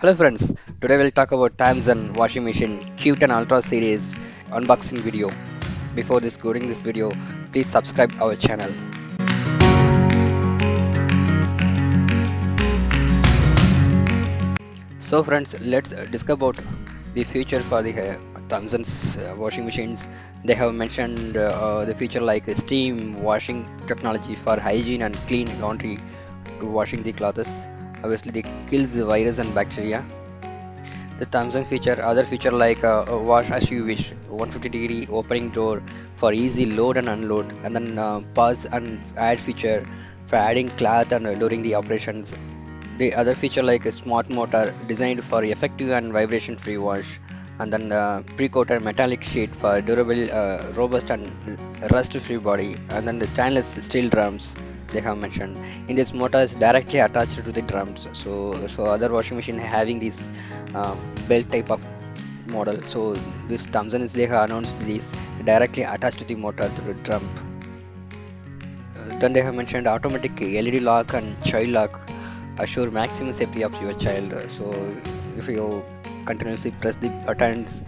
Hello friends, today we'll talk about Samsung washing machine Q10 Ultra series unboxing video. Before this going this video, please subscribe our channel. So friends, let's discuss about the future for the Samsung's washing machines. They have mentioned the feature like steam washing technology for hygiene and clean laundry to washing the clothes. Obviously, they kills the virus and bacteria. The Samsung feature, other feature like wash as you wish, 150-degree opening door for easy load and unload, and then pause and add feature for adding cloth and during the operations. The other feature like a smart motor designed for effective and vibration-free wash, and then pre-coated metallic sheet for durable, robust and rust-free body, and then the stainless steel drums they have mentioned. In this motor is directly attached to the drums. So other washing machine having this uh, belt type of model. So this Samsung is they have announced this directly attached to the motor to the drum. Then they have mentioned automatic LED lock and child lock assure maximum safety of your child. So if you continuously press the buttons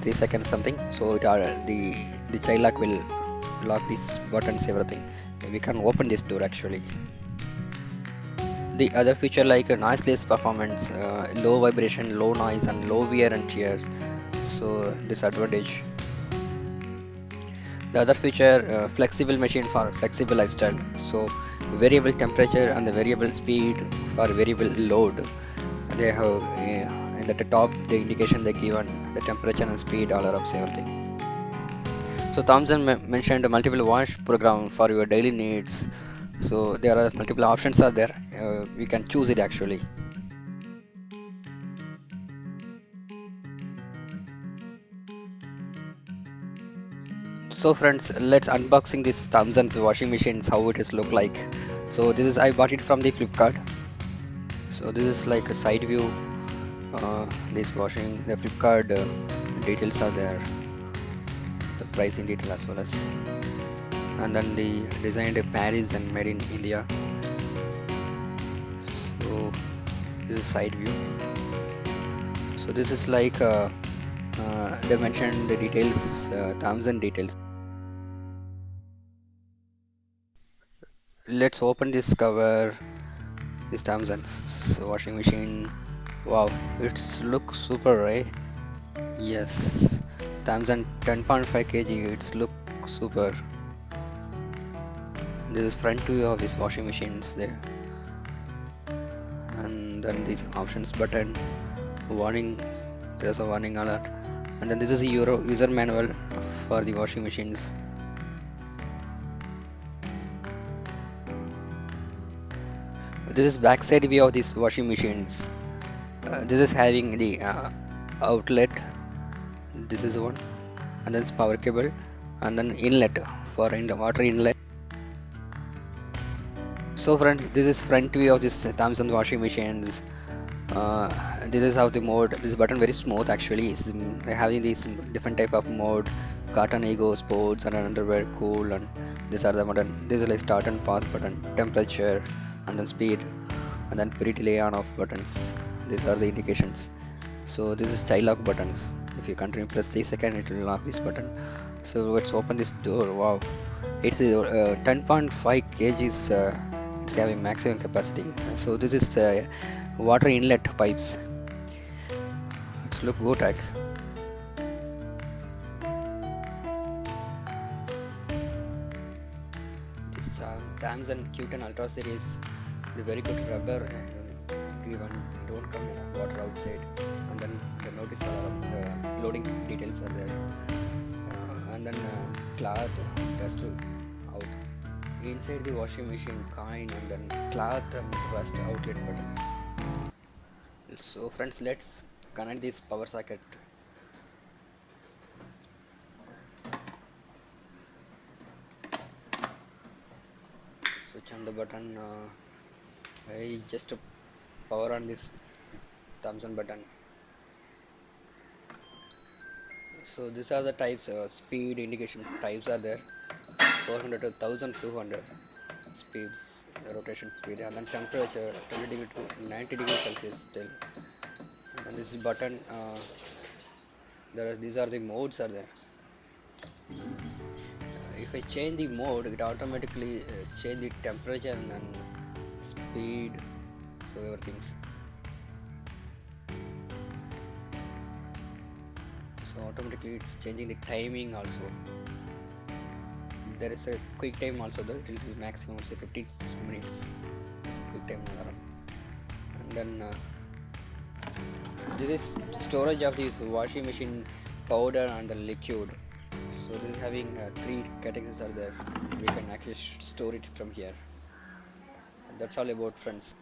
3 seconds something, so the child lock will lock these buttons everything. We can open this door actually. The other feature like a noiseless performance, low vibration, low noise, and low wear and tear. So this advantage. The other feature, flexible machine for flexible lifestyle. So variable temperature and the variable speed for variable load. They have in the top the indication they given the temperature and speed all are everything. So Thomson mentioned a multiple wash program for your daily needs. So there are multiple options are there. We can choose it actually. So friends, let's unboxing this Thomson's washing machines how it is look like. So this is I bought it from the Flipkart. So this is like a side view. This washing the Flipkart details are there, the pricing detail as well as, and then the designed in Paris and made in India. So this is side view. So this is like they mentioned the details, Thomson details. Let's open this cover. This Thomson's washing machine. Wow, it's looks super, right? Yes, Thomson 10.5 kg. It's look super. This is front view of this washing machines there, and then these options button, warning. There's a warning alert, and then this is a user manual for the washing machines. This is backside view of these washing machines. This is having the outlet. This is one, and then it's power cable, and then inlet for in the water inlet. So friends, this is front view of this Thomson washing machines. This is how the mode. This button very smooth actually. It's having these different type of mode: cotton, ego, sports, and underwear, cool, and these are the button. This is like start and pause button, temperature, and then speed, and then pre-delay on off buttons. These are the indications. So this is child lock buttons. If you continue press 3 seconds, it will lock this button. So let's open this door. Wow, it's 10.5 kgs. It's having maximum capacity. So this is water inlet pipes. It's look good at. This Samsung Q10 Ultra series, the very good rubber given. Don't come water outside, and then the notice alarm, the loading details are there, and then cloth dust out inside the washing machine coin, and then cloth and rust outlet buttons. So friends, let's connect this power socket. Switch on the button. I just power on this Thomson button. So these are the types. Speed indication types are there. 400 to 1200 speeds, rotation speed, and then temperature 20 degree to 90 degrees Celsius still. and this button, these are the modes are there. If I change the mode, it automatically change the temperature and speed, so everything's. So automatically it's changing the timing also. There is a quick time also though, it will be maximum say 15 minutes. It's a quick time alarm. And then this is storage of this washing machine powder and the liquid. So this is having three categories are there. We can actually store it from here. That's all about, friends.